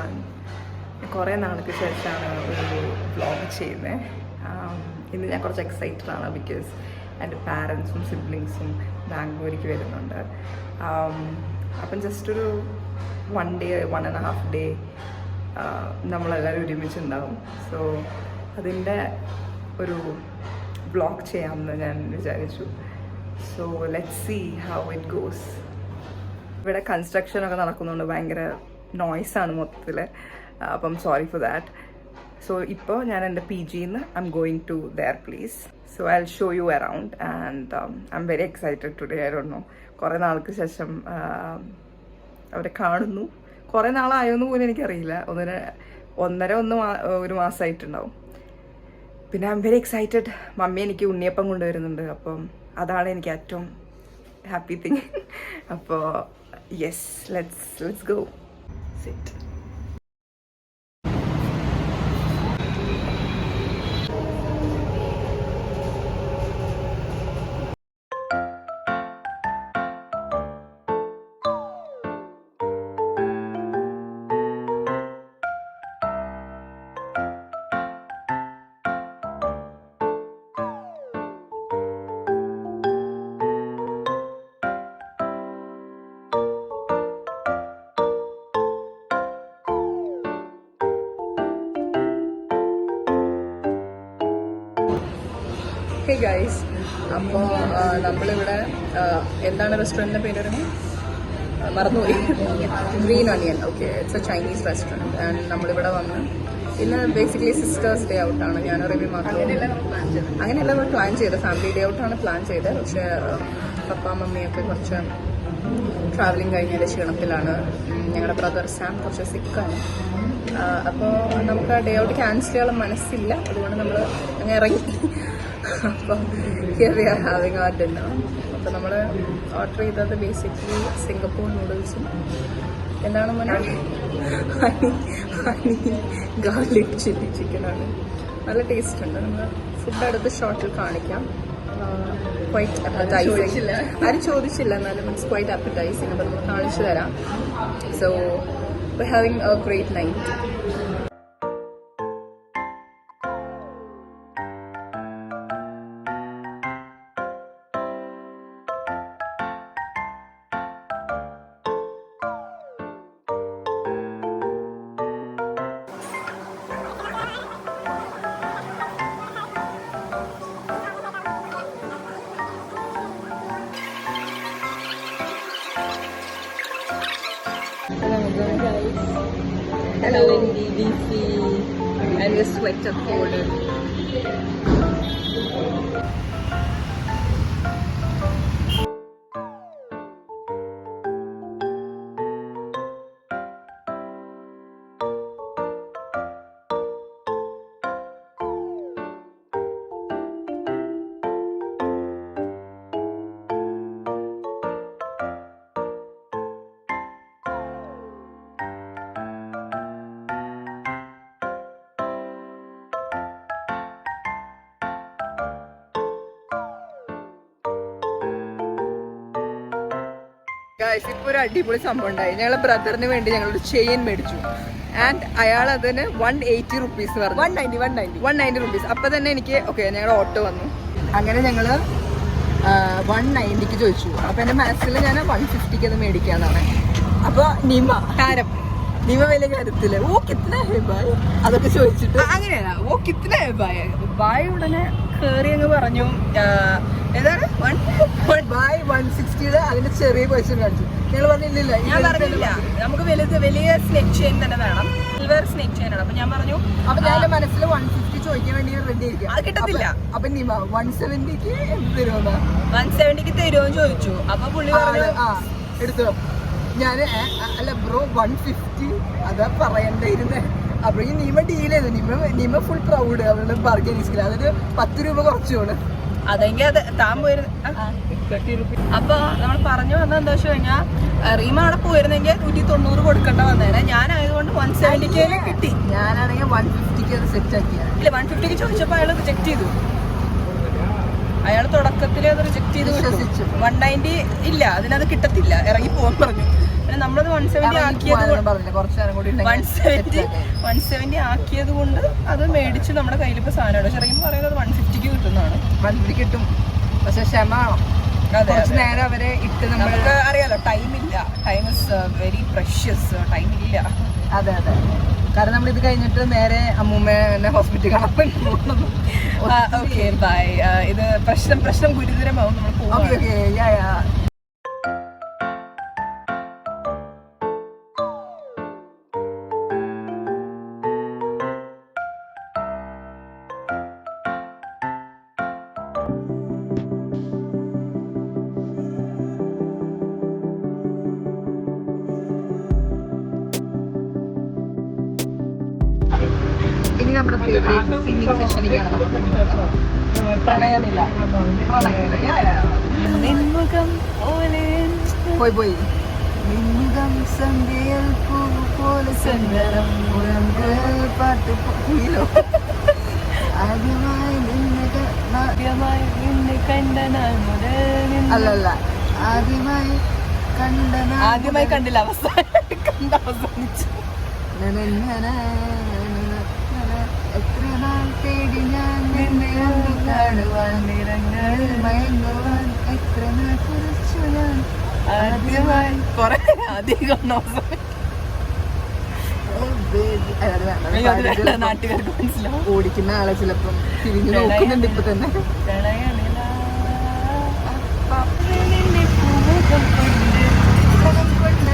everyone. കുറേ നാൾക്ക് ശേഷമാണ് ഒരു വ്ളോഗ് ചെയ്യുന്നത്. ഇന്ന് ഞാൻ കുറച്ച് എക്സൈറ്റഡ് ആണ് ബിക്കോസ് എൻ്റെ പാരൻസും സിബ്ലിങ്സും ബാംഗ്ലൂരിലേക്ക് വരുന്നുണ്ട്. അപ്പം ജസ്റ്റ് ഒരു 1 day 1.5 day നമ്മളെല്ലാവരും ഒരുമിച്ചുണ്ടാവും. സോ അതിൻ്റെ ഒരു വ്ളോഗ് ചെയ്യാമെന്ന് ഞാൻ വിചാരിച്ചു. So let's see how it goes. ഇവിടെ കൺസ്ട്രക്ഷനൊക്കെ നടക്കുന്നുണ്ട്, ഭയങ്കര നോയ്സാണ് മൊത്തത്തിൽ. അപ്പം സോറി ഫോർ ദാറ്റ്. സോ ഇപ്പോൾ ഞാൻ എൻ്റെ PGന്ന് I'm going to there place. So I will show you around and I'm very excited today. I don't know, കുറേ നാൾക്ക് ശേഷം അവരെ കാണുന്നു. കുറേ നാളായോന്ന് പോലും എനിക്കറിയില്ല. ഒരു മാസമായിട്ടുണ്ടാവും. പിന്നെ I M very excited. Mummy എനിക്ക് ഉണ്ണിയപ്പം കൊണ്ടുവരുന്നുണ്ട്. അപ്പം അതാണ് എനിക്ക് ഏറ്റവും ഹാപ്പി തിങ്. അപ്പോൾ yes, let's go sit. Hey guys, അപ്പോൾ നമ്മളിവിടെ എന്താണ് റെസ്റ്റോറൻറ്റിൻ്റെ പേര് പറയുന്നത്? മറന്നുപോയി. Green onion. Okay, it's A Chinese restaurant. And നമ്മളിവിടെ വന്ന് ഇന്ന് ബേസിക്കലി സിസ്റ്റേഴ്സ് ഡേ ഔട്ടാണ്. ഞാൻ റിവ്യൂ മാത്രം അങ്ങനെയല്ല നമ്മൾ പ്ലാൻ ചെയ്തത്. ഫാമിലി ഡേ ഔട്ടാണ് പ്ലാൻ ചെയ്തത്. പക്ഷേ പപ്പ മമ്മിയൊക്കെ കുറച്ച് ട്രാവലിംഗ് കഴിഞ്ഞതിൻ്റെ ക്ഷീണത്തിലാണ്. ഞങ്ങളുടെ ബ്രദർ സാം കുറച്ച് സിക്കാണ്. അപ്പോൾ നമുക്ക് ആ ഡേ ഔട്ട് ക്യാൻസൽ ചെയ്യാനുള്ള മനസ്സില്ല. അതുകൊണ്ട് നമ്മൾ അങ്ങ് ഇറങ്ങി. അപ്പം here we are having our dinner. അപ്പോൾ നമ്മൾ ഓർഡർ ചെയ്തത് ബേസിക്കലി സിംഗപ്പൂർ നൂഡിൽസും എന്താണ് ഹണി ഗാർലിക് ചില്ലി ചിക്കനാണ്. നല്ല ടേസ്റ്റ് ഉണ്ട്. നമ്മൾ ഫുഡ് അടുത്ത ഷോട്ടിൽ കാണിക്കാം. ക്വൈറ്റ് അപ്പറ്റൈസിങ്. ആരും ചോദിച്ചില്ല, എന്നാലും ഇറ്റ്സ് ക്വൈറ്റ് അപ്പറ്റൈസിങ്. അപ്പോൾ നമ്മൾ കാണിച്ചു തരാം. So we're having a great night. Hello in DDC, and your sweater folded. ഇപ്പോൾ ഒരു അടിപൊളി സംഭവം ഉണ്ടായി. ഞങ്ങളെ ബ്രദറിന് വേണ്ടി ഞങ്ങളൊരു ചെയിൻ മേടിച്ചു. ആൻഡ് അയാൾ അതിന് 180 റുപ്പീസ് പറഞ്ഞു. 190 റുപ്പീസ്. അപ്പം തന്നെ എനിക്ക് ഓക്കെ, ഞങ്ങളുടെ ഓട്ടോ വന്നു. അങ്ങനെ ഞങ്ങൾ 190ക്ക് ചോദിച്ചു. അപ്പം എൻ്റെ മനസ്സിൽ ഞാൻ 150ക്ക് അത് മേടിക്കാന്നാണ്. അപ്പോൾ നിമ വലിയ കാര്യത്തില് ഓ കിത്തന ഹേ ബായ് അതൊക്കെ ചോദിച്ചിട്ട് അങ്ങനെയല്ല, ഓ കിത്തന ഹേ ബായ് ബായ് ഉടനെ കയറി അങ്ങ് പറഞ്ഞു ഏതാണ് ബായ് 160 അതിന്റെ ചെറിയ പേഴ്സൺ കാണിച്ചു. നിങ്ങൾ പറഞ്ഞില്ല, ഞാൻ പറഞ്ഞില്ല നമുക്ക് വലിയ സ്നെക്ക് ചെയിൻ തന്നെ വേണം, സിൽവർ സ്നെക്ക് ചെയിൻ ആണ്. അപ്പൊ ഞാൻ പറഞ്ഞു, അപ്പൊ ഞാൻ മനസ്സിൽ 150 ചോദിക്കാൻ വേണ്ടി റെഡി ആയിരിക്കും. അത് കിട്ടത്തില്ല. അപ്പൊ നിമ 170ക്ക് തരുമോ 170ക്ക് തരുമോ ചോദിച്ചു. അപ്പൊ പുള്ളി പറഞ്ഞു എടുത്തോ. ഞാൻ അല്ല ബ്രോ 150 അതാ പറയണ്ടായിരുന്നേ. അപ്പൊ ഈ നിമ ഡീൽ ചെയ്തു. നിമ ഫുൾ പ്രൗഡ് അവളുടെ ബാർഗൈനിങ് സ്കിൽ. അതൊരു 10 രൂപ കുറച്ചുമാണ്. അതെങ്കിൽ അത് താൻ പോയിരുന്നു. അപ്പൊ നമ്മൾ പറഞ്ഞു വന്നത് എന്താ വെച്ച് കഴിഞ്ഞാൽ റീമ അവിടെ പോയിരുന്നെങ്കിൽ 190 കൊടുക്കേണ്ട വന്നേനെ. ഞാനായതുകൊണ്ട് 170ക്ക് കിട്ടി. ഞാനാണെങ്കിൽ 150ക്ക് അത് സെറ്റ് ആക്കിയ. ഇല്ല, 150ക്ക് ചോദിച്ചപ്പോൾ അയാൾ റിജക്ട് ചെയ്തു. അയാൾ തുടക്കത്തിൽ അത് റിജക്ട് ചെയ്ത് വിശ്വസിച്ചു. 190 ഇല്ല, അതിനത് കിട്ടത്തില്ല, ഇറങ്ങി പോകാൻ പറഞ്ഞു. പിന്നെ നമ്മളത് 170 ആക്കിയത് കൊണ്ട് അത് മേടിച്ച് നമ്മുടെ കയ്യിലിപ്പോ സാധനമാണ്. ശരിക്കും പറയുന്നത് 150 കിട്ടുന്നതാണ്. 150 കിട്ടും, പക്ഷെ ക്ഷമ നേരം അവരെ ഇട്ട് നമുക്ക് അറിയാലോ, ടൈമില്ല. Time is very precious. ടൈമില്ല. അതെ അതെ, കാരണം നമ്മളിത് കഴിഞ്ഞിട്ട് നേരെ അമ്മൂമ്മേനെ ഹോസ്പിറ്റലിൽ കാണാൻ പോകുന്നത്. Okay bye. ഇത് പ്രശ്നം ഗുരുതരമാവും. നമ്മൾ പോകും. ഇനി നമ്മുടെ സിംഗിങ് സെഷനിലാണ്. പ്രണയനില. പോയി നിൻമുഖം സന്ധ്യയിൽ പൂ പോലെ സുന്ദരം പാട്ട് പോയില്ലോ. ആദ്യമായി നിന്നെ കണ്ട നാൾ മുതൽ. അല്ലല്ല, ആദ്യമായി കണ്ടില്ല, അവസാനിച്ചു. എത്ര നാൾ തേടി ഞാൻ നിന്നെ കാണുവാൻ, നിറങ്ങളിൽ മയങ്ങുവാൻ എത്ര നാൾ കുറിച്ചു ഞാൻ. ആദ്യമായി നാട്ടുകാർക്ക് മനസ്സിലാവും. ഓടിക്കുന്ന ആളെ ചിലപ്പം തിരിഞ്ഞു നോക്കുന്നുണ്ട് ഇപ്പൊ തന്നെ. കൊണ്ട്